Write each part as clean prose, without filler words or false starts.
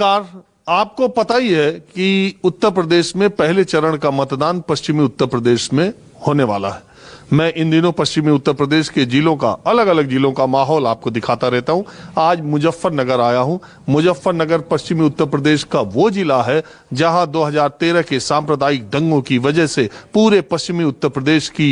नमस्कार। आपको पता ही है कि उत्तर प्रदेश में पहले चरण का मतदान पश्चिमी उत्तर प्रदेश में होने वाला है। मैं इन दिनों पश्चिमी उत्तर प्रदेश के जिलों का, अलग अलग जिलों का माहौल आपको दिखाता रहता हूं। आज मुजफ्फरनगर आया हूं। मुजफ्फरनगर पश्चिमी उत्तर प्रदेश का वो जिला है जहां 2013 के सांप्रदायिक दंगों की वजह से पूरे पश्चिमी उत्तर प्रदेश की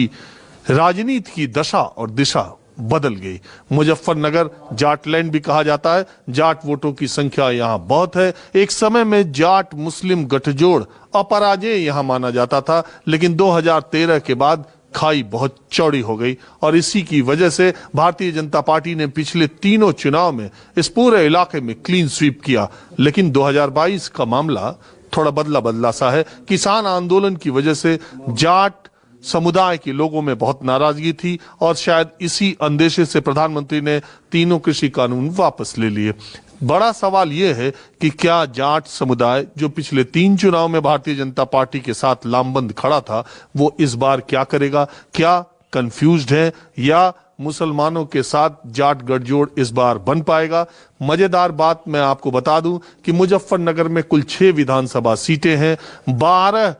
राजनीति की दशा और दिशा बदल गई। मुजफ्फरनगर जाटलैंड भी कहा जाता है। जाट वोटों की संख्या यहां बहुत है। एक समय में जाट मुस्लिम गठजोड़ अपराजेय यहां माना जाता था, लेकिन 2013 के बाद खाई बहुत चौड़ी हो गई और इसी की वजह से भारतीय जनता पार्टी ने पिछले तीनों चुनाव में इस पूरे इलाके में क्लीन स्वीप किया। लेकिन 2022 का मामला थोड़ा बदला बदला सा है। किसान आंदोलन की वजह से जाट समुदाय के लोगों में बहुत नाराजगी थी और शायद इसी अंदेशे से प्रधानमंत्री ने तीनों कृषि कानून वापस ले लिए। बड़ा सवाल यह है कि क्या जाट समुदाय जो पिछले 3 चुनाव में भारतीय जनता पार्टी के साथ लामबंद खड़ा था, वो इस बार क्या करेगा? क्या कंफ्यूज्ड है या मुसलमानों के साथ जाट गठजोड़ इस बार बन पाएगा? मजेदार बात मैं आपको बता दूं कि मुजफ्फरनगर में कुल 6 विधानसभा सीटें हैं। 12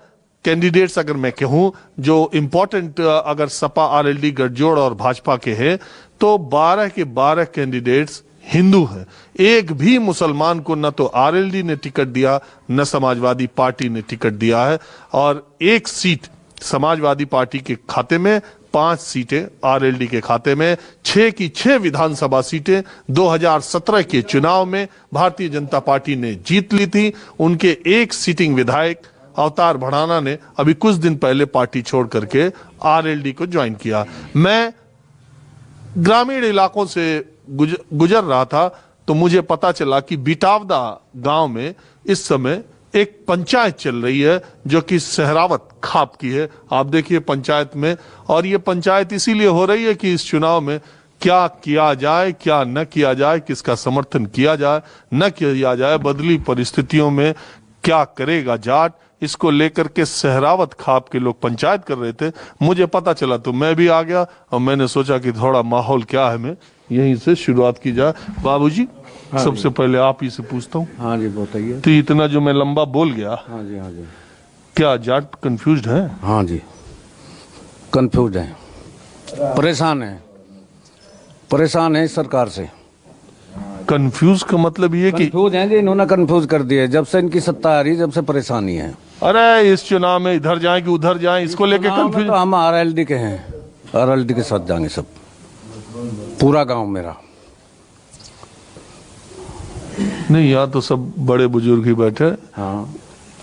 कैंडिडेट्स अगर मैं कहूं जो इंपॉर्टेंट, अगर सपा आरएलडी गठजोड़ और भाजपा के हैं, तो 12 के 12 कैंडिडेट्स हिंदू हैं। एक भी मुसलमान को न तो आरएलडी ने टिकट दिया, न समाजवादी पार्टी ने टिकट दिया है। और एक सीट समाजवादी पार्टी के खाते में, 5 सीटें आरएलडी के खाते में। 6 की 6 विधानसभा सीटें 2017 के चुनाव में भारतीय जनता पार्टी ने जीत ली थी। उनके एक सिटिंग विधायक अवतार भड़ाना ने अभी कुछ दिन पहले पार्टी छोड़ करके आरएलडी को ज्वाइन किया। मैं ग्रामीण इलाकों से गुजर रहा था तो मुझे पता चला कि बिटावदा गांव में इस समय एक पंचायत चल रही है जो कि सहरावत खाप की है। आप देखिए पंचायत में, और ये पंचायत इसीलिए हो रही है कि इस चुनाव में क्या किया जाए, क्या न किया जाए, किसका समर्थन किया जाए, न किया जाए, बदली परिस्थितियों में क्या करेगा जाट, इसको लेकर के सहरावत खाप के लोग पंचायत कर रहे थे। मुझे पता चला तो मैं भी आ गया और मैंने सोचा कि थोड़ा माहौल क्या है, मैं यहीं से शुरुआत की जाए। बाबूजी, हाँ सबसे पहले आप ही से पूछता हूँ। हाँ जी, बताइए। तो इतना जो मैं लंबा बोल गया, हाँ जी, हाँ जी, क्या जाट कंफ्यूज्ड है? हाँ जी, कंफ्यूज है, परेशान है इस सरकार से। कंफ्यूज का मतलब ये कि कंफ्यूज हैं जी, इन्होंने कंफ्यूज कर दिया जब से इनकी सत्ता आ रही, जब से परेशानी है। अरे इस चुनाव में इधर जाए कि उधर जाए, इसको लेके कंफ्यूज। तो हम आरएलडी के हैं, आरएलडी के साथ जाएंगे सब, पूरा गांव मेरा। नहीं, यहाँ तो सब बड़े बुजुर्ग ही बैठे। हाँ,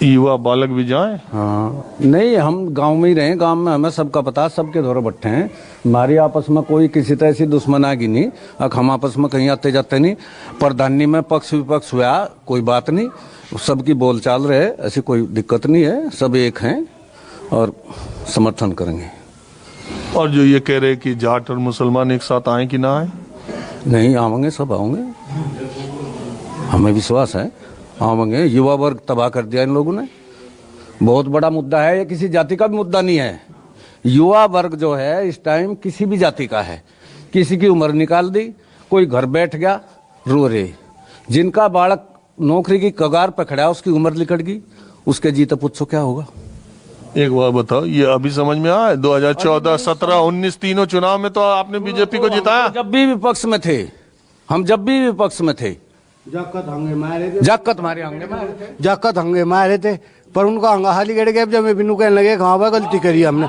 युवा बालक भी जाएं। हाँ, नहीं, हम गांव में ही रहे, गांव में हमें सबका पता, सबके दौरे बट्टे हैं। हमारी आपस में कोई किसी तरह से दुश्मनागी नहीं। हम आपस में कहीं आते जाते नहीं। प्रधानी में पक्ष विपक्ष हुआ कोई बात नहीं, सबकी बोलचाल रहे, ऐसी कोई दिक्कत नहीं है। सब एक हैं और समर्थन करेंगे। और जो ये कह रहे कि जाट और मुसलमान एक साथ आए कि ना आए? नहीं, आवेंगे, सब आएंगे, हमें विश्वास है, आवेंगे। युवा वर्ग तबाह कर दिया इन लोगों ने। बहुत बड़ा मुद्दा है ये, किसी जाति का भी मुद्दा नहीं है। युवा वर्ग जो है इस टाइम किसी भी जाति का है। किसी की उम्र निकाल दी, कोई घर बैठ गया रो रहे। जिनका बालक नौकरी की कगार पर खड़ा, उसकी उम्र निकट गई, उसके जीते पूछो क्या होगा। एक बात बताओ, ये अभी समझ में आया? 2014, 17, 19 तीनों चुनाव में तो आपने बीजेपी को जिताया। जब भी विपक्ष में थे हम, जब भी विपक्ष में थे, जाकत हंगे मारे थे, पर उनका हंगा हाली गड़ गया। जब बिनु कहने लगे कहाँ भाई गलती करी हमने,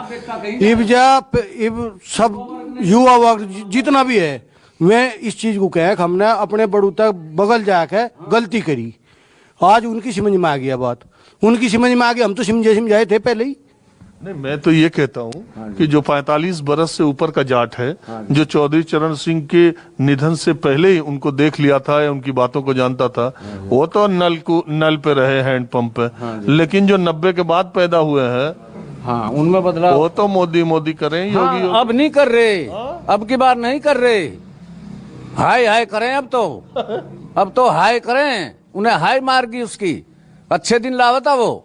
इब सब युवा वर्ग जितना भी है, मैं इस चीज को कह हमने अपने बड़ू तक बगल जाके गलती करी। आज उनकी समझ में आ गया बात, उनकी समझ में आ गई। हम तो समझाए थे पहले ही। नहीं, मैं तो ये कहता हूँ कि जो 45 बरस से ऊपर का जाट है, जो चौधरी चरण सिंह के निधन से पहले ही उनको देख लिया था या उनकी बातों को जानता था, वो तो नल पे रहे, हैंडपंप पे। लेकिन जो 90 के बाद पैदा हुए हैं, हाँ, उनमें बदला, वो तो मोदी करें, योगी हाँ, अब नहीं कर रहे, अब की बार नहीं कर रहे। हाय हाय करें अब तो हाय करें, उन्हें हाय मार गई उसकी। अच्छे दिन लावा था वो,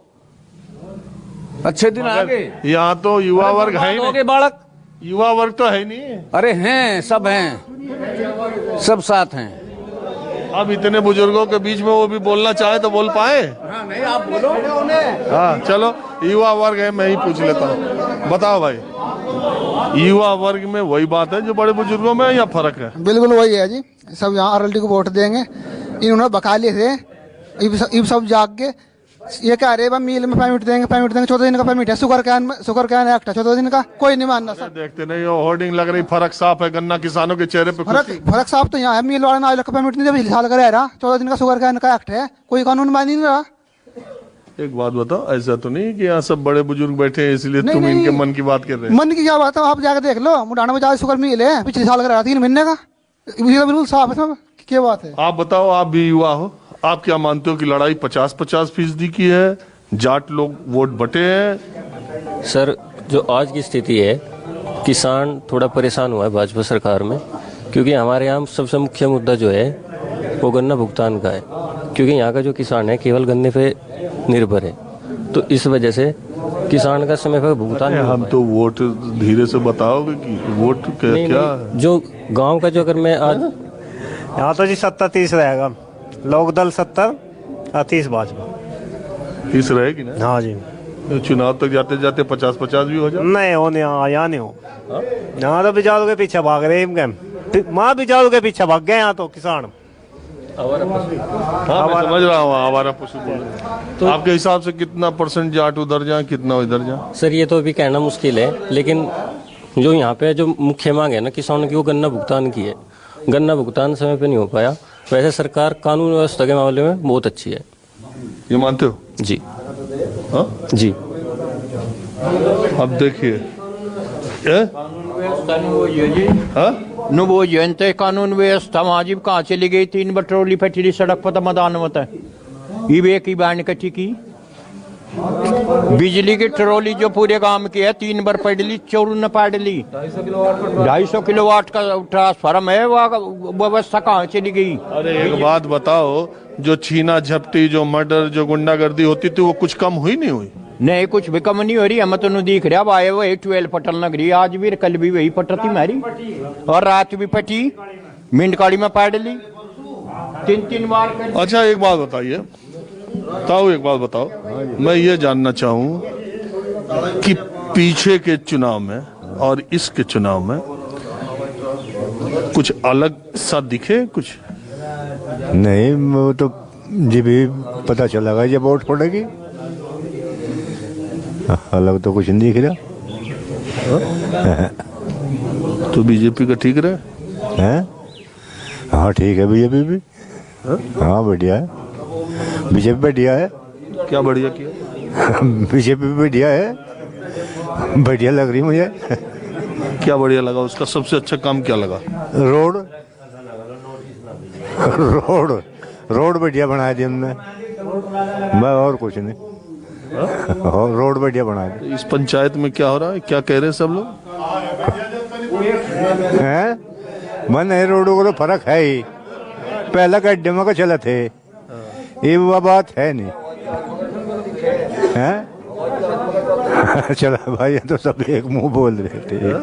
अच्छे दिन आगे। यहाँ तो युवा वर्ग है ही नहीं। बालक युवा वर्ग तो है नहीं। अरे हैं, सब हैं, सब साथ हैं। अब इतने बुजुर्गों के बीच में वो भी बोलना चाहे तो बोल पाए? नहीं आप बोलो। हाँ चलो, युवा वर्ग है, मैं ही पूछ लेता हूँ। बताओ भाई, युवा वर्ग में वही बात है जो बड़े बुजुर्गों में, या फर्क है? बिल्कुल वही है जी। सब यहाँ आरएलडी को वोट देंगे, इन्होंने बकाले थे, इब सब जाग के ये कह रहे मील में परमिट देंगे 14 दिन का परमिट है। शुगर कैन एक्ट है 14 दिन का, कोई नहीं मानना सर। देखते नहीं हो, होर्डिंग लग रही, फर्क साफ है, गन्ना किसानों के चेहरे पे खुशी। फर्क साफ तो यहाँ है, मील वाला ना परमिट नहीं दे, साल का रह रहा, 14 दिन का शुगर कैन का एक्ट है, कोई कानून मान नहीं रहा। एक बात बताओ, ऐसा तो नहीं कि यहाँ सब बड़े बुजुर्ग बैठे हैं इसलिए तुम इनके मन की बात कर रहे हैं? मन की क्या बात है, आप जाकर देख लो, मुडाना में ज्यादा शुगर मिल है, पिछले साल का रहा 3 महीने का, बिल्कुल साफ है सब। क्या बात है? आप बताओ, आप भी युवा हो, आप क्या मानते हो कि लड़ाई 50-50% की है, जाट लोग वोट बटे हैं? सर, जो आज की स्थिति है, किसान थोड़ा परेशान हुआ है भाजपा सरकार में, क्योंकि हमारे यहाँ सबसे मुख्य मुद्दा जो है वो गन्ना भुगतान का है, क्योंकि यहाँ का जो किसान है केवल गन्ने पे निर्भर है, तो इस वजह से किसान का समय पर भुगतान। हम तो वोट धीरे से बताओगे कि वोट क्या है? जो गाँव का, जो अगर मैं आज यहाँ तो जी 70-30 रहेगा, लोकदल 70 और 30 भाजपा। 30 रहेगी ना? हाँ जी। तो चुनाव तक जाते जाते 50-50 भी हो जाए? नहीं हो, यहाँ नहीं हो। यहाँ तो बिचारों के पीछे भाग रहे हैं, माँ बिचारों के पीछे भाग गए यहाँ तो किसान। हाँ, मैं समझ रहा हूँ, आवारा पशु बोल रहे हैं। तो आपके हिसाब से कितना % जाट उधर जाए, कितना इधर जाए? सर, ये तो अभी कहना मुश्किल है, लेकिन जो यहाँ पे जो मुख्य मांग है ना किसानों की, वो गन्ना भुगतान की है। गन्ना भुगतान समय पे नहीं हो पाया। वैसे सरकार कानून व्यवस्था के मामले में बहुत अच्छी है, ये मानते हो? जी। हाँ जी। अब देखिए, नु वो जनते कानून व्यवस्था वाजिब कहाँ चली गई? 3 बार ट्रॉली फटी सड़क पर मैदान होता है, ये भी एक ही बैंड कटी की बिजली की ट्रॉली जो पूरे गांव की है, 3 बार पड़ ली, चोर पड़ ली। 250 किलोवाट का ट्रांसफार्म है, व्यवस्था कहाँ चली गई? अरे एक बात बताओ, जो छीना झपटी, जो मर्डर, जो गुंडागर्दी होती थी, वो कुछ कम हुई नहीं हुई? नहीं, कुछ भी कम नहीं हो रही। हम तो दिख रहा भाई, वही 12 पटल लग रही, आज भी कल भी वही पटती मारी, और रात भी पटी, मिंटकाड़ी में पड़ ली 3-3 बार। अच्छा एक बात बताइए, एक बात बताओ, मैं ये जानना चाहूँ कि पीछे के चुनाव में और इसके चुनाव में कुछ अलग सा दिखे? कुछ नहीं, वो तो जी भी पता चलेगा जब वोट पड़ेगी, अलग तो कुछ नहीं दिख रहा। तो बीजेपी का ठीक रहे हैं? हाँ ठीक है, बीजेपी भी। हाँ बढ़िया है, बीजेपी बढ़िया है। क्या बढ़िया किया? बीजेपी भी बढ़िया है, बढ़िया लग रही मुझे। क्या बढ़िया लगा? उसका सबसे अच्छा काम क्या लगा? रोड रोड रोड बढ़िया बनाया दी हमने, मैं और कुछ नहीं। रोड बढ़िया बनाया। तो इस पंचायत में क्या हो रहा है, क्या कह रहे हैं सब लोग? हैं? मन है, रोडों को तो फर्क है ही, पहला गड्ढे में का चला थे, ये वो बात है नहीं है। चला भाई, तो सब एक मुंह बोल रहे थे,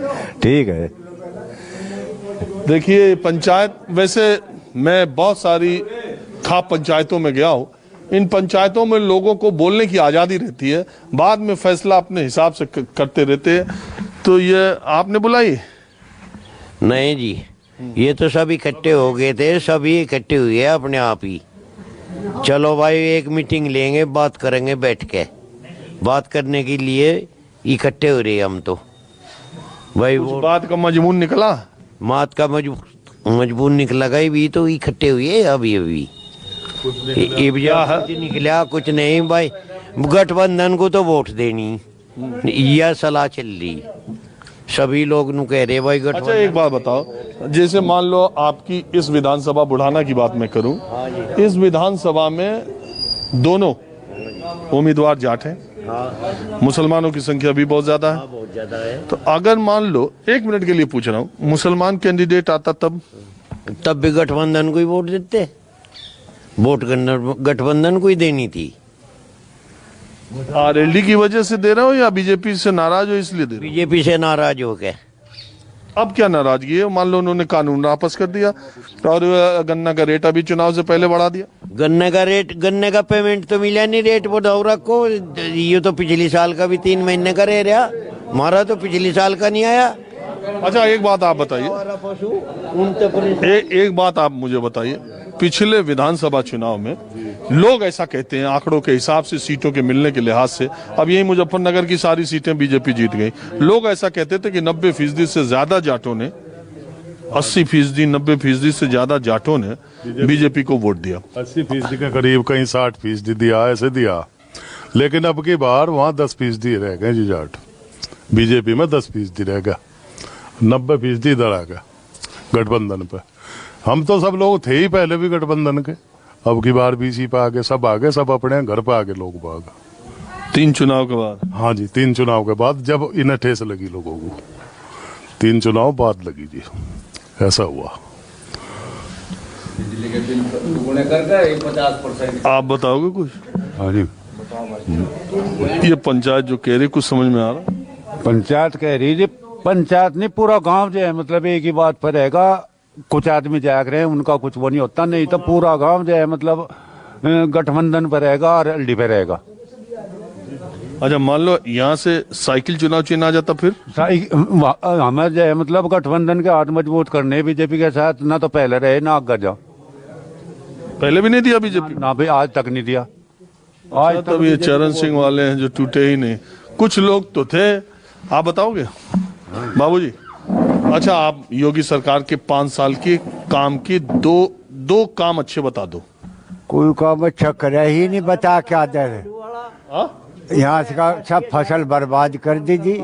ठीक है। देखिए पंचायत, वैसे मैं बहुत सारी खाप पंचायतों में गया हूँ, इन पंचायतों में लोगों को बोलने की आज़ादी रहती है, बाद में फैसला अपने हिसाब से करते रहते हैं। तो ये आपने बुलाई? नहीं जी, ये तो सब इकट्ठे हो गए थे, सभी इकट्ठे हुए अपने आप ही। चलो भाई एक मीटिंग लेंगे, बात करेंगे, बैठ के बात करने के लिए इकट्ठे हो रहे हम तो भाई। वो बात का मजमून निकला, बात का मजबूर निकला गई भी, तो इकट्ठे हुए अभी कुछ निकला कुछ नहीं भाई। गठबंधन को तो वोट देनी, यह सलाह चल रही, सभी लोग नु कह रहे भाई गठबंधन। अच्छा एक बात बताओ, जैसे मान लो आपकी इस विधानसभा बुढ़ाना की बात मैं करूं, इस विधानसभा में दोनों उम्मीदवार जाट हैं, मुसलमानों की संख्या भी बहुत ज्यादा है। बहुत ज्यादा है। तो अगर मान लो, 1 मिनट के लिए पूछ रहा हूं, मुसलमान कैंडिडेट आता तब भी गठबंधन को ही वोट देते, वोट गठबंधन को ही देनी थी। आरएलडी की वजह से दे रहा हो या बीजेपी से नाराज हो इसलिए दे रहा हो? बीजेपी से नाराज हो गए, अब क्या नाराजगी है? मान लो उन्होंने कानून वापस कर दिया और गन्ना का रेट अभी चुनाव से पहले बढ़ा दिया। गन्ने का पेमेंट तो मिला नहीं, रेट बढ़ाओ रखो। ये तो पिछली साल का भी 3 महीने का रह रहा, हमारा तो पिछली साल का नहीं आया। अच्छा एक बात आप बताइए, एक बात आप मुझे बताइए, पिछले विधानसभा चुनाव में लोग ऐसा कहते हैं आंकड़ों के हिसाब से, सीटों के मिलने के लिहाज से, अब यही मुजफ्फरनगर की सारी सीटें बीजेपी जीत गई, लोग ऐसा कहते थे कि 90% से ज्यादा जाटों ने, 80%, 90% से ज्यादा जाटों ने बीजेपी को वोट दिया। 80% के करीब, कहीं 60% दिया, ऐसे दिया। लेकिन अब की बार वहां 10% रह गए जी जाट, बीजेपी में 10% रह गया, 90% इधर आ गया गठबंधन पे। हम तो सब लोग थे ही पहले भी गठबंधन के, अब की बार बीसी पे आ गए, सब अपने घर पे आ गए लोग बाग। 3 चुनाव के बाद? हाँ जी, 3 चुनाव के बाद जब इन्हें ठेस लगी लोगों को, 3 चुनाव बाद लगी जी, ऐसा हुआ। बिजली के बिल दुगुने कर गए 50%। आप बताओगे कुछ? हाँ जी, ये पंचायत जो कह रही, कुछ समझ में आ रहा? पंचायत कह रही जी, पंचायत नहीं पूरा गांव जो है, मतलब एक ही बात पर रहेगा, कुछ आदमी जाग रहे हैं उनका कुछ वो नहीं होता, नहीं तो पूरा गांव जो है मतलब गठबंधन पर रहेगा और एलडी पे रहेगा। अच्छा मान लो यहाँ से साइकिल चुनाव चिन्ह आ जाता, फिर हमें जो है मतलब गठबंधन के हाथ मजबूत करने बीजेपी के साथ, ना तो पहले रहे ना आगे जाओ। पहले भी नहीं दिया बीजेपी? ना भी आज तक नहीं दिया। आज तब ये चरण सिंह वाले हैं जो टूटे ही नहीं, कुछ लोग तो थे। आप बताओगे बाबूजी? अच्छा आप योगी सरकार के 5 साल के काम की दो काम अच्छे बता दो। कोई काम अच्छा करे ही नहीं, बता क्या दे यहाँ से का सब फसल बर्बाद कर दी जी,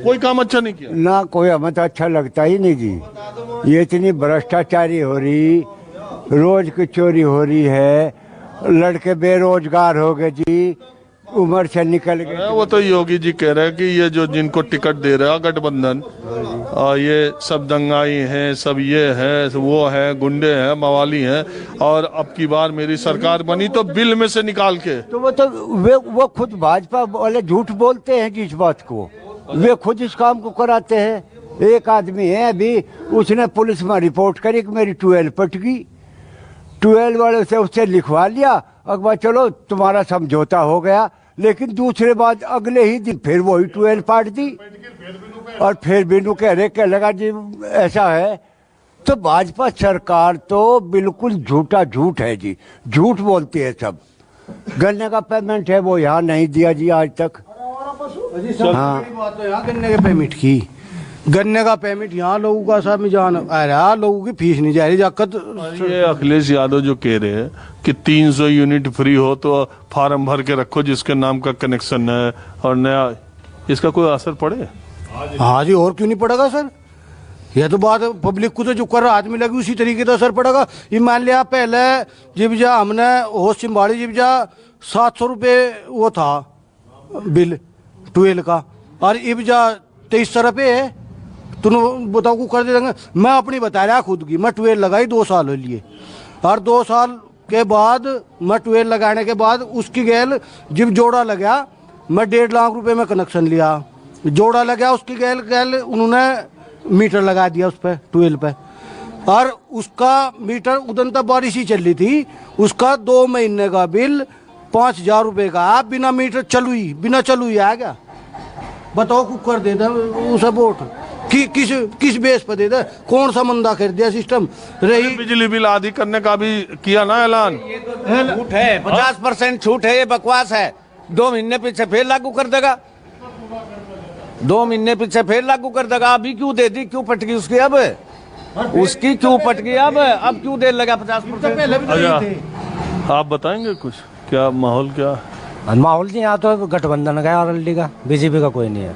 कोई काम अच्छा नहीं किया ना, कोई हमें तो अच्छा लगता ही नहीं जी। ये इतनी भ्रष्टाचारी हो रही, रोज की चोरी हो रही है, लड़के बेरोजगार हो गए जी, उम्र से निकल गए। वो तो योगी जी कह रहे हैं कि ये जो जिनको टिकट दे रहा है गठबंधन, ये सब दंगाई हैं, सब ये है वो है, गुंडे हैं, मवाली हैं, और अब की बार मेरी सरकार बनी तो बिल में से निकाल के। तो वो खुद भाजपा वाले झूठ बोलते हैं जी इस बात को, वे खुद इस काम को कराते हैं। एक आदमी है अभी, उसने पुलिस में रिपोर्ट करी कि मेरी 12 पट गई, 12 वाले से उससे लिखवा लिया, अखबार चलो तुम्हारा समझौता हो गया, लेकिन दूसरे बाद अगले ही दिन फिर वही 12 पाट दी, और फिर बिनु कह लगा जी ऐसा है। तो भाजपा सरकार तो बिल्कुल झूठ है जी, झूठ बोलती है सब। गन्ने का पेमेंट है वो यहाँ नहीं दिया जी आज तक। हाँ बात तो यहाँ गन्ने के पेमेंट की, गन्ने का पेमेंट यहाँ लोगों का सब जान आ रहा, लोगों की फीस नहीं जा रही जाकत। ये अखिलेश यादव जो कह रहे हैं कि 300 यूनिट फ्री हो तो फार्म भर के रखो जिसके नाम का कनेक्शन है और नया, इसका कोई असर पड़े? हाँ जी, और क्यों नहीं पड़ेगा सर, यह तो बात पब्लिक को तो जो कर आदमी लगी उसी तरीके का असर पड़ेगा। ये मान लिया पहले जब जा हमने होश संभाली, जब जा 700 रुपये वो था बिल 12 का, और अब जा 2300 रुपये है। तुम बताओ को कर दे देंगे। मैं अपनी बता रहा खुद की, मैं 12 लगाई 2 साल हो लिए, और 2 साल के बाद मैं 12 लगाने के बाद उसकी गैल जब जोड़ा लगा, मैं 1.5 लाख रुपए में कनेक्शन लिया, जोड़ा लगा उसकी गैल उन्होंने मीटर लगा दिया उस पर 12 पे, और उसका मीटर उधर तक बारिश ही चल रही थी, उसका 2 महीने का बिल 5000 रुपये का आप बिना मीटर बिना चलू ही आ गया। बताओ कुकर दे दे उस वोट किस बेस पर दे दे, कौन सा मंदा कर दिया सिस्टम रही। बिजली बिल आदि करने का भी किया ना ऐलान, छूट है 50% छूट है, ये बकवास है। 2 महीने पीछे फिर लागू कर देगा, 2 महीने पीछे फिर लागू कर देगा। अभी क्यों दे दी, क्यों पट गई उसकी, अब उसकी क्यों पट गई, अब क्यों देर लगा 50%? पहले भी अच्छा आप बताएंगे कुछ, क्या माहौल क्या? माहौल जी यहाँ तो गठबंधन का और एलडी का, बीजेपी का कोई नहीं है।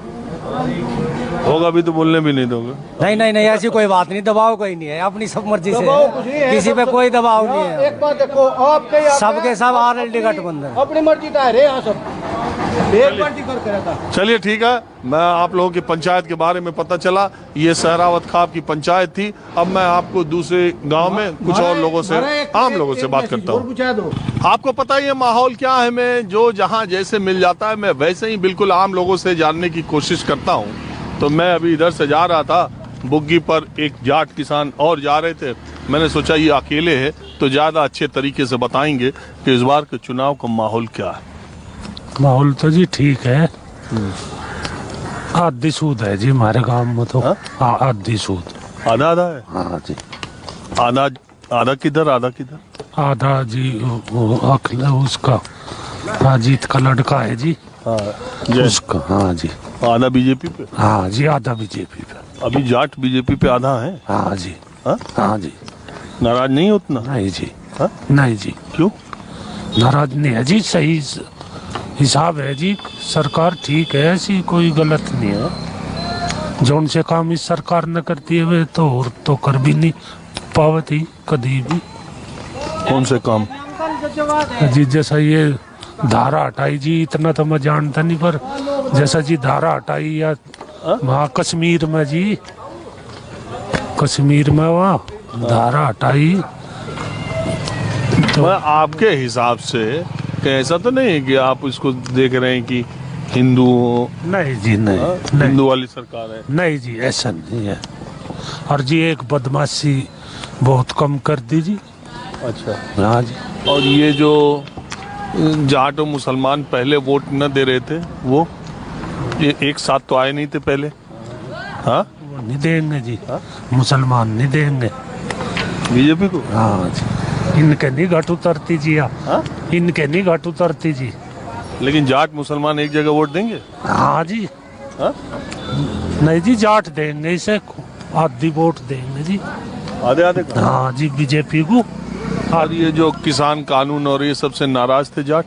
होगा भी तो बोलने भी नहीं दोगे? नहीं ऐसी कोई बात नहीं, दबाव कोई नहीं है, अपनी सब मर्जी से, किसी पे कोई दबाव नहीं है। एक बात देखो, आपके सबके सब आरएलडी गठबंधन, अपनी मर्जी का है यहाँ सब, एक पार्टी करके रहता। चलिए ठीक है, मैं आप लोगों की पंचायत के बारे में पता चला, ये सहरावत खाप की पंचायत थी। अब मैं आपको दूसरे गांव में कुछ और लोगों से, आम लोगों से बात करता हूँ। आपको पता ही है माहौल क्या है, मैं जो जहाँ जैसे मिल जाता है मैं वैसे ही बिल्कुल आम लोगों से जानने की कोशिश करता हूँ। तो मैं अभी इधर से जा रहा था, बुग्गी पर एक जाट किसान और जा रहे थे। मैंने सोचा ये अकेले है तो ज़्यादा अच्छे तरीके से बताएंगे कि इस बार के चुनाव का माहौल क्या है। माहौल तो जी ठीक है, आधी सूद है जी हमारे गांव में तो। हाँ, आधी सूद। आधा आधा है? हाँ जी। आधा आधा किधर, आधा किधर? आधा जी वो उसका अजीत का लड़का है जी। हाँ, उसका। हाँ जी। आधा बीजेपी पे? हाँ जी, आधा बीजेपी पे। अभी जाट बीजेपी पे आधा है? हाँ जी। हाँ जी। नाराज नहीं उतना? नहीं जी। हा? नहीं जी। क्यों नाराज नहीं है जी, सही हिसाब है जी, सरकार ठीक है, ऐसी कोई गलत नहीं है। जो उनसे काम इस सरकार ने करती है वे तो और तो कर भी नहीं पावती कभी भी। कौन से काम जी? जैसा ये धारा हटाई जी, इतना तो मैं जानता नहीं, पर जैसा जी धारा हटाई या वहाँ कश्मीर में जी, कश्मीर में वहाँ धारा हटाई तो आपके हिसाब से ऐसा तो नहीं है कि आप इसको देख रहे हैं कि हिंदू? नहीं जी, नहीं। हिंदू वाली सरकार है? नहीं जी, ऐसा नहीं है। और जी एक बदमाशी बहुत कम कर दीजिए। अच्छा। हाँ जी। और ये जो जाट और मुसलमान पहले वोट न दे रहे थे, वो ये एक साथ तो आए नहीं थे पहले? हाँ, वो नहीं देंगे जी। मुसलमान नहीं देंगे बीजेपी को। हाँ जी, इनके नहीं घट उतरती जी। इनके नहीं घट उतरती जी। लेकिन जाट मुसलमान एक जगह वोट देंगे? हाँ जी। नहीं जी, जाट देंगे, इसे आधी वोट देंगे जी, आधे आधे। हाँ जी, बीजेपी को। और ये जो किसान कानून और ये सबसे नाराज थे जाट?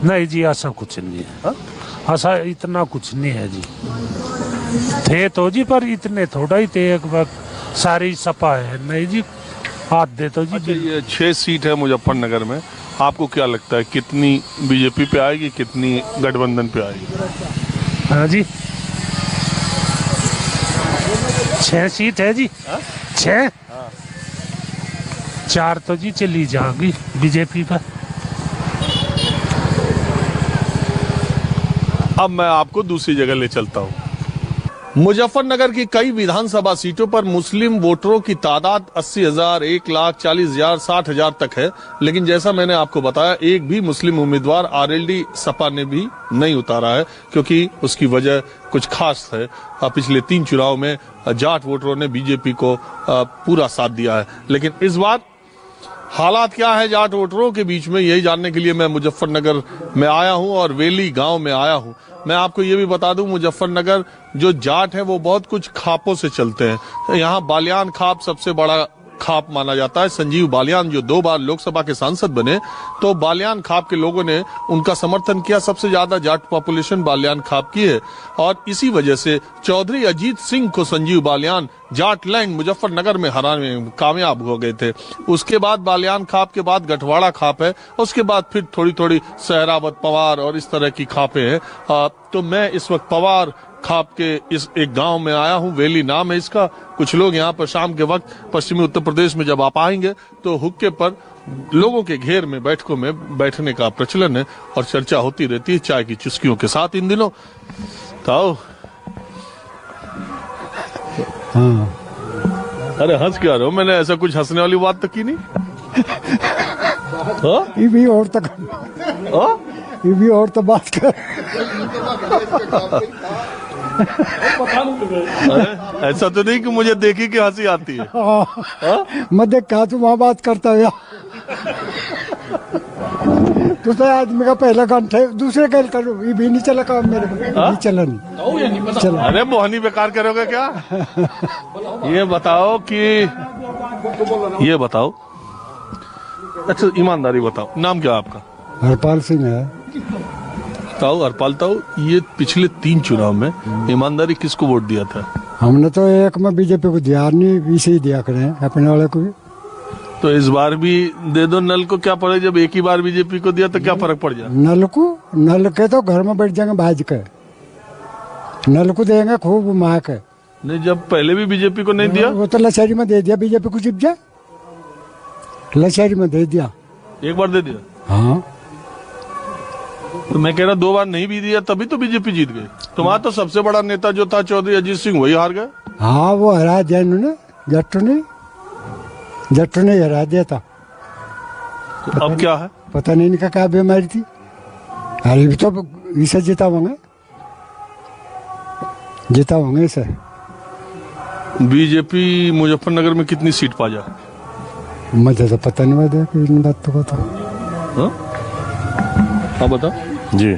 नहीं जी, ऐसा कुछ नहीं है। ऐसा इतना कुछ नहीं है जी। थे तो जी, पर इतने थोड़ा ही थे, एक बार सारी सपा है। नहीं जी, आधे तो जी। अच्छा, ये 6 सीट है मुजफ्फरनगर में, आपको क्या लगता है कितनी बीजेपी पे आएगी, कितनी गठबंधन पे आएगी? हाँ जी, 6 सीट है जी। 6? 4 तो जी चली जाएगी बीजेपी पर। अब मैं आपको दूसरी जगह ले चलता हूँ। मुजफ्फरनगर की कई विधानसभा सीटों पर मुस्लिम वोटरों की तादाद 80,000, 1,40,000, 60,000 तक है। लेकिन जैसा मैंने आपको बताया, एक भी मुस्लिम उम्मीदवार आरएलडी सपा ने भी नहीं उतारा है, क्योंकि उसकी वजह कुछ खास है। पिछले 3 चुनाव में जाट वोटरों ने बीजेपी को पूरा साथ दिया है। लेकिन इस बार हालात क्या है जाट वोटरों के बीच में, यही जानने के लिए मैं मुजफ्फरनगर में आया हूं और वेली गांव में आया हूं। मैं आपको ये भी बता दूं, मुजफ्फरनगर जो जाट है वो बहुत कुछ खापों से चलते हैं। यहाँ बालियान खाप सबसे बड़ा खाप माना जाता है। संजीव बालियान जो 2 बार लोकसभा के सांसद बने, तो बालियान खाप के लोगों ने उनका समर्थन किया। सबसे ज्यादा जाट पॉपुलेशन बालियान खाप की है और इसी वजह से चौधरी अजीत सिंह को संजीव बालियान जाटलैंड मुजफ्फरनगर में हराने में कामयाब हो गए थे। उसके बाद बालियान खाप के बाद गठवाड़ा खाप है, उसके बाद फिर थोड़ी थोड़ी सहरावत, पवार और इस तरह की खापें हैं। तो मैं इस वक्त पवार खाप के इस एक गांव में आया हूं, वेली नाम है इसका। कुछ लोग यहाँ पर शाम के वक्त पश्चिमी उत्तर प्रदेश में जब आप आएंगे तो हुक्के पर लोगों के घेर में बैठकों में बैठने का प्रचलन है और चर्चा होती रहती है चाय की चुस्कियों के साथ इन दिनों। तो अरे हंस क्या रहे हो? मैंने ऐसा कुछ हंसने वाली बात तो की नहीं। ये भी और तक ये भी और तो बात कर। ऐसा तो नहीं कि मुझे देखी कि हंसी आती है। मैं देख कहा तू वहाँ बात करता है। दूसरे आदमी का पहला घंटे दूसरे का करो, ये भी नहीं चला काम मेरे को, नहीं चला नहीं चला। अरे मोहनी बेकार करोगे क्या? ये बताओ अच्छा ईमानदारी बताओ, नाम क्या आपका? हरपाल सिंह है। बताओ हरपाल ताऊ, ये पिछले 3 चुनाव में ईमानदारी किसको वोट दिया था? हमने तो एक में बीजेपी को दिया नहीं, इसे ही दिया करें अपने वाले को भी। तो इस बार भी दे दो। नल को क्या पड़े, जब एक ही बार बीजेपी को दिया तो क्या फर्क पड़ जाए? नल के तो घर में बैठ जाएंगे भाज के, नल को देंगे खूब माँ के। नहीं, जब पहले भी बीजेपी को नहीं दिया, वो तो लशहरी में दे दिया बीजेपी को, चिप जा लशहरी में दे दिया, एक बार दे दिया। हाँ तो मैं कह रहा 2 बार नहीं भी दिया तभी तो बीजेपी जीत गई। तुम्हारा तो सबसे बड़ा नेता जो था चौधरी अजीत सिंह, वही हार गए। हाँ वो हरा दिया इन्होंने, जट्टू ने हरा दिया था। तो अब क्या है पता नहीं इनका क्या बीमारी थी। अरे भी तो इसे जितावांगे इसे। बीजेपी मुजफ्फरनगर में कितनी सीट पा जाए? मुझे तो पता नहीं बात है इन बातों का तो। हाँ बताओ जी।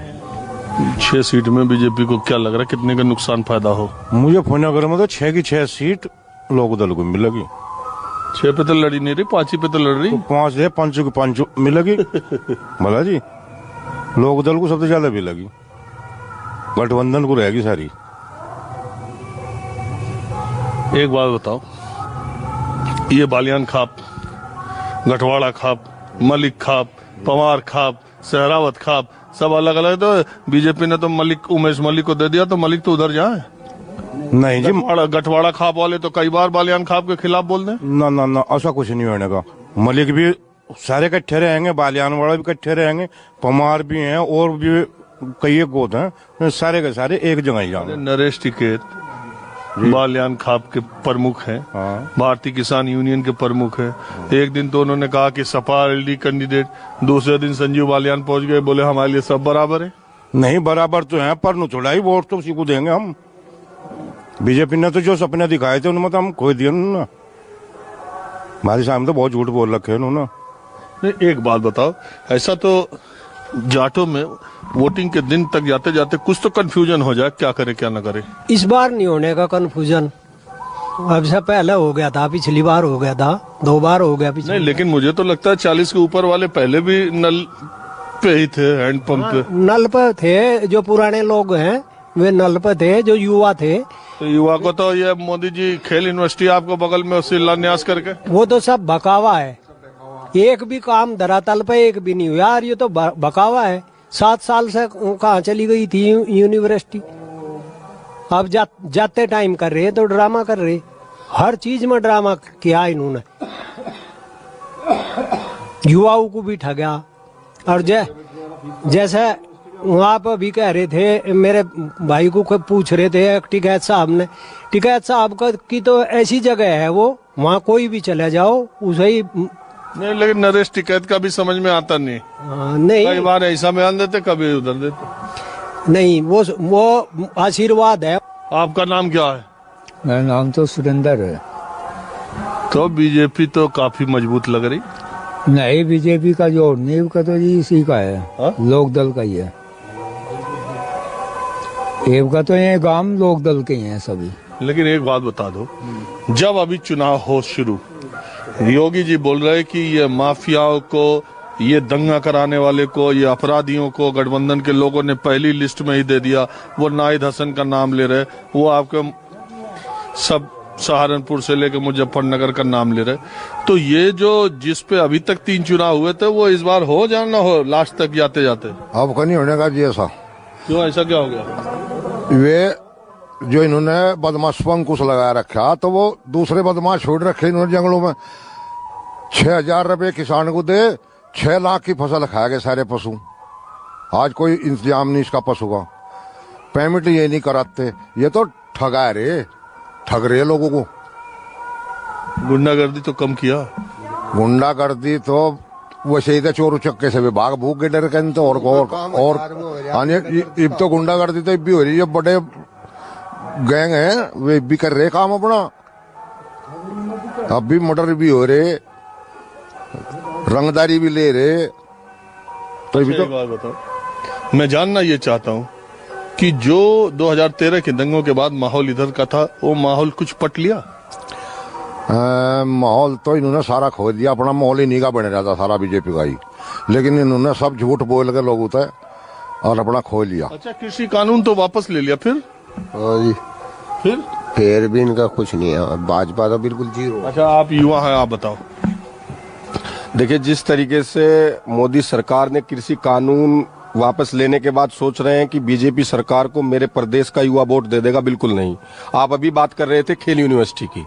6 सीट में बीजेपी को क्या लग रहा है कितने का नुकसान फायदा हो? मुजफ्फरनगर में तो 6 की 6 सीट लोक दल को मिलेगी। 6 पे तो लड़ी नहीं रही, 5 ही पे तो लड़ रही। तो 5 है, 5 की 5 मिलेगी। भला जी लोक दल को सबसे ज्यादा मिलेगी, गठबंधन को रहेगी सारी। एक बात बताओ, ये बालियान खाप, गठवाड़ा खाप, मलिक खाप, पवार खाप, सहरावत खाप सब अलग अलग। तो बीजेपी ने तो उमेश मलिक को दे दिया, तो मलिक तो उधर जाए। नहीं जी, गठवाड़ा खाप वाले तो कई बार बालियान खाप के खिलाफ बोल दें। ना ऐसा कुछ नहीं होने का। मलिक भी सारे इकट्ठे रहेंगे, बालियान वाला भी इकट्ठे रहेंगे, पमार भी हैं और भी कई गोद हैं, सारे के सारे एक जगह ही जाएंगे। नरेश टिकैत बालियान खाप के प्रमुख हैं। हाँ। भारतीय किसान यूनियन के प्रमुख हैं। एक दिन तो उन्होंने कहा कि सपा एलडी कैंडिडेट, दूसरे दिन संजीव बालियान पहुंच गए, बोले हमारे लिए सब बराबर है। नहीं बराबर तो है, पर नुचड़ाई वोट तो उसी को देंगे हम। बीजेपी ने तो जो सपने दिखाए थे उनमें तो हम खो दिए ना। हमारे सामने तो बहुत झूठ बोल रखे उन्होंने। नहीं एक बात बताओ, ऐसा तो जाटों में वोटिंग के दिन तक जाते जाते कुछ तो कंफ्यूजन हो जाए, क्या करे क्या ना करे। इस बार नहीं होने का कंफ्यूजन, अब से पहले हो गया था, पिछली बार हो गया था, 2 बार हो गया पिछली। नहीं लेकिन मुझे तो लगता है 40 के ऊपर वाले पहले भी नल पे ही थे, हैंडपंप पे। नल पे थे, जो पुराने लोग हैं वे नल पे थे, जो युवा थे। तो युवा को तो ये मोदी जी खेल यूनिवर्सिटी आपको बगल में शिलान्यास करके, वो तो सब बकावा है। एक भी काम धरातल पे एक भी नहीं हुआ यार, ये तो बकावा है। 7 साल से कहाँ चली गई थी यूनिवर्सिटी, अब जाते टाइम कर रहे तो ड्रामा कर रहे, हर चीज में ड्रामा किया इन्होंने। युवाओं को भी ठगा। और जैसे वहाँ पर भी कह रहे थे, मेरे भाई को पूछ रहे थे टिकैत साहब ने, टिकैत साहब की तो ऐसी जगह है वो, वहाँ कोई भी चले जाओ उसे ही। नहीं लेकिन नरेश टिकैत का भी समझ में आता नहीं। नहीं कई बार ऐसा बयान देते, कभी उधर देते। नहीं वो आशीर्वाद है। आपका नाम क्या है? मेरा नाम तो सुरेंद्र है। तो बीजेपी तो काफी मजबूत लग रही। नहीं, बीजेपी का जो नींव का तो जी इसी का है, लोक दल का ही है। एव का तो ये गांव लोक दल के ही हैं सभी। लेकिन एक बात बता दो, जब अभी चुनाव हो शुरू, योगी जी बोल रहे कि ये माफियाओं को, ये दंगा कराने वाले को, ये अपराधियों को गठबंधन के लोगों ने पहली लिस्ट में ही दे दिया। वो नाहिद हसन का नाम ले रहे, वो आपके सब सहारनपुर से लेकर मुजफ्फरनगर का नाम ले रहे। तो ये जो जिस पे अभी तक 3 चुनाव हुए थे, वो इस बार हो जाना हो लास्ट तक जाते जाते। अब का नहीं होने का जी ऐसा। क्यों, ऐसा क्या हो गया? वे जो इन्होंने बदमाश अंकुश लगा रखा, तो वो दूसरे बदमाश छोड़ रखे इन्होंने जंगलों में। 6,000 रुपए किसान को दे, 6 लाख की फसल खा गए सारे पशु। आज कोई इंतजाम नहीं इसका पशु का, पेमेंट ये नहीं कराते। ये तो ठगा ठग रहे लोगों को। गुंडागर्दी तो कम किया। गुंडागर्दी तो वैसे ही चोर चक्के से भाग भूख के डर के तो और अब तो गुंडागर्दी तो भी हो रही है। बड़े गैंग हैं, वे भी कर रहे काम अपना। अब भी मर्डर भी हो रहे, रंगदारी भी ले रहे। तो अच्छा, एक बात बताओ, मैं जानना ये चाहता हूँ कि जो 2013 के दंगों के बाद माहौल इधर का था, वो माहौल कुछ पट लिया? माहौल तो इन्होंने सारा खो दिया। अपना माहौल ही नहीं का बने रहता सारा बीजेपी का ही, लेकिन इन्होंने सब झूठ बोल के लोगों तय और अपना खो लिया। अच्छा, कृषि कानून तो वापस ले लिया, फिर भी इनका कुछ नहीं है। भाजपा तो बिल्कुल जीरो। अच्छा, आप युवा हैं, आप बताओ। देखिए, जिस तरीके से मोदी सरकार ने कृषि कानून वापस लेने के बाद सोच रहे हैं कि बीजेपी सरकार को मेरे प्रदेश का युवा वोट दे देगा, बिल्कुल नहीं। आप अभी बात कर रहे थे खेल यूनिवर्सिटी की,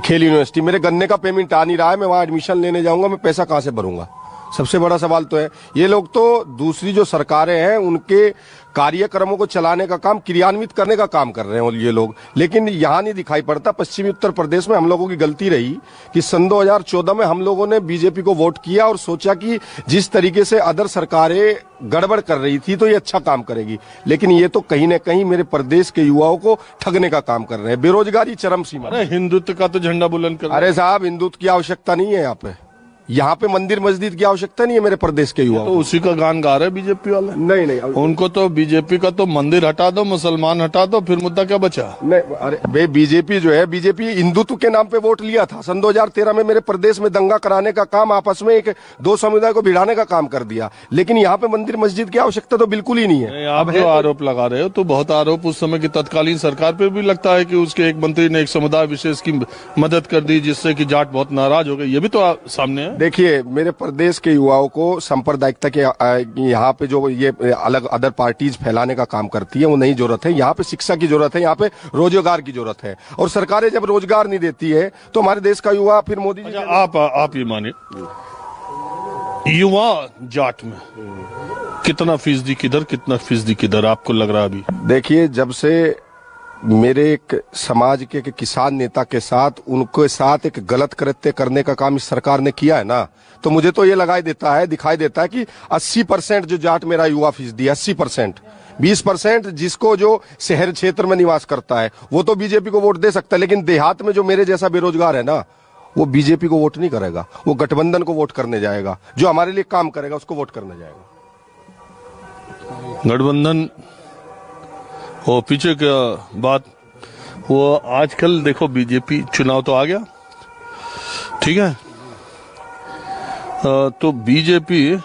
खेल यूनिवर्सिटी मेरे गन्ने का पेमेंट आ नहीं रहा है, मैं वहां एडमिशन लेने जाऊंगा, मैं पैसा कहां से भरूंगा? सबसे बड़ा सवाल तो है। ये लोग तो दूसरी जो सरकारें हैं उनके कार्यक्रमों को चलाने का काम, क्रियान्वित करने का काम कर रहे हैं ये लोग, लेकिन यहाँ नहीं दिखाई पड़ता। पश्चिमी उत्तर प्रदेश में हम लोगों की गलती रही कि सन 2014 में हम लोगों ने बीजेपी को वोट किया और सोचा कि जिस तरीके से अदर सरकारें गड़बड़ कर रही थी तो ये अच्छा काम करेगी, लेकिन ये तो कहीं ना कहीं मेरे प्रदेश के युवाओं को ठगने का काम कर रहे हैं। बेरोजगारी चरम सीमा। हिंदुत्व का तो झंडा बुलंद कर। अरे साहब, हिंदुत्व की आवश्यकता नहीं है यहाँ पे मंदिर मस्जिद की आवश्यकता नहीं है मेरे प्रदेश के युवा। तो उसी का गान गा रहे बीजेपी वाले। नहीं, उनको तो बीजेपी का तो मंदिर हटा दो, मुसलमान हटा दो, फिर मुद्दा क्या बचा? नहीं, अरे बीजेपी जो है, बीजेपी हिंदुत्व के नाम पे वोट लिया था। सन 2013 में मेरे प्रदेश में दंगा कराने का काम, आपस में एक दो समुदाय को भिड़ाने का काम कर दिया, लेकिन यहाँ पे मंदिर मस्जिद की आवश्यकता तो बिल्कुल ही नहीं है। आप जो आरोप लगा रहे हो तो बहुत आरोप उस समय की तत्कालीन सरकार पे भी लगता है कि उसके एक मंत्री ने एक समुदाय विशेष की मदद कर दी जिससे कि जाट बहुत नाराज हो गए। ये भी तो सामने है। देखिए, मेरे प्रदेश के युवाओं को सांप्रदायिकता के यहाँ पे जो ये अलग अदर पार्टीज फैलाने का काम करती है वो नहीं जरूरत है। यहाँ पे शिक्षा की जरूरत है, यहाँ पे रोजगार की जरूरत है, और सरकारें जब रोजगार नहीं देती है तो हमारे देश का युवा फिर मोदी जी। आप ये मानिए, युवा जाट में कितना फीसदी किधर, कितना फीसदी किधर आपको लग रहा है अभी? देखिए, जब से मेरे एक समाज के किसान नेता के साथ उनके साथ एक गलत कृत्य करने का काम इस सरकार ने किया है ना, तो मुझे तो ये दिखाई देता है कि 80% जो जाट मेरा युवा फीसदी है, 80%, 20% जिसको जो शहर क्षेत्र में निवास करता है वो तो बीजेपी को वोट दे सकता है, लेकिन देहात में जो मेरे जैसा बेरोजगार है ना, वो बीजेपी को वोट नहीं करेगा, वो गठबंधन को वोट करने जाएगा। जो हमारे लिए काम करेगा उसको वोट करने जाएगा। गठबंधन वो पीछे क्या बात, वो आजकल देखो बीजेपी चुनाव तो आ गया, ठीक है, तो बीजेपी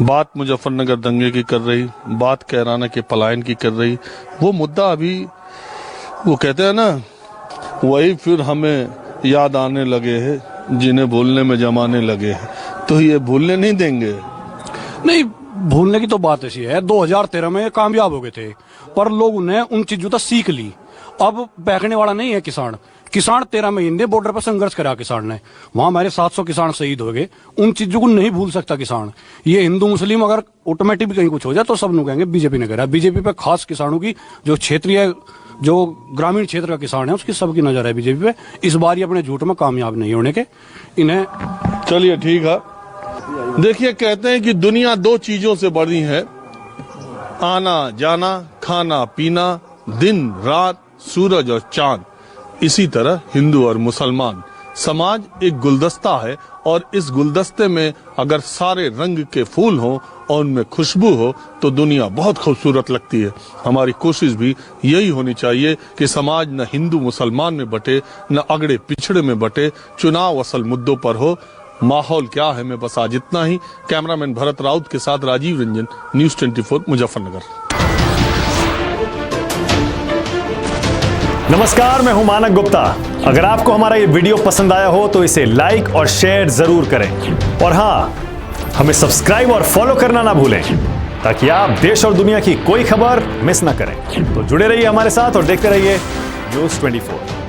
बात मुजफ्फरनगर दंगे की कर रही, बात कैराना के पलायन की कर रही। वो मुद्दा अभी वो कहते हैं ना, वही फिर हमें याद आने लगे हैं जिन्हें भूलने में जमाने लगे हैं, तो ये भूलने नहीं देंगे। नहीं, भूलने की तो बात ऐसी है, 2013 में कामयाब हो गए थे, पर लोगों ने उन चीजों का सीख ली। अब बहकने वाला नहीं है किसान। 13 महीने बॉर्डर पर संघर्ष करा किसान ने, वहां हमारे 700 किसान शहीद हो गए। उन चीजों को नहीं भूल सकता किसान। ये हिंदू मुस्लिम अगर ऑटोमेटिक भी कहीं कुछ हो जाए तो सब लोग कहेंगे बीजेपी ने करा। बीजेपी पे खास किसानों की, जो क्षेत्रीय, जो ग्रामीण क्षेत्र का किसान है, उसकी सबकी नजर है बीजेपी पे। इस बार ये अपने झूठ में कामयाब नहीं होने के इन्हें। चलिए ठीक है। देखिए, कहते हैं कि दुनिया दो चीजों से बड़ी है, आना जाना, खाना पीना, दिन रात, सूरज और चांद। इसी तरह हिंदू और मुसलमान समाज एक गुलदस्ता है, और इस गुलदस्ते में अगर सारे रंग के फूल हों और उनमें खुशबू हो तो दुनिया बहुत खूबसूरत लगती है। हमारी कोशिश भी यही होनी चाहिए कि समाज न हिंदू मुसलमान में बटे, न अगड़े पिछड़े में बटे। चुनाव असल मुद्दों पर हो। माहौल क्या है मैं बस आज इतना ही। कैमरामैन भरत राउत के साथ राजीव रंजन, न्यूज़ 24 मुजफ्फरनगर। नमस्कार, मैं हूं मानक गुप्ता। अगर आपको हमारा ये वीडियो पसंद आया हो तो इसे लाइक और शेयर जरूर करें, और हाँ, हमें सब्सक्राइब और फॉलो करना ना भूलें ताकि आप देश और दुनिया की कोई खबर मिस ना करें। तो जुड़े रहिए हमारे साथ और देखते रहिए न्यूज़ 24।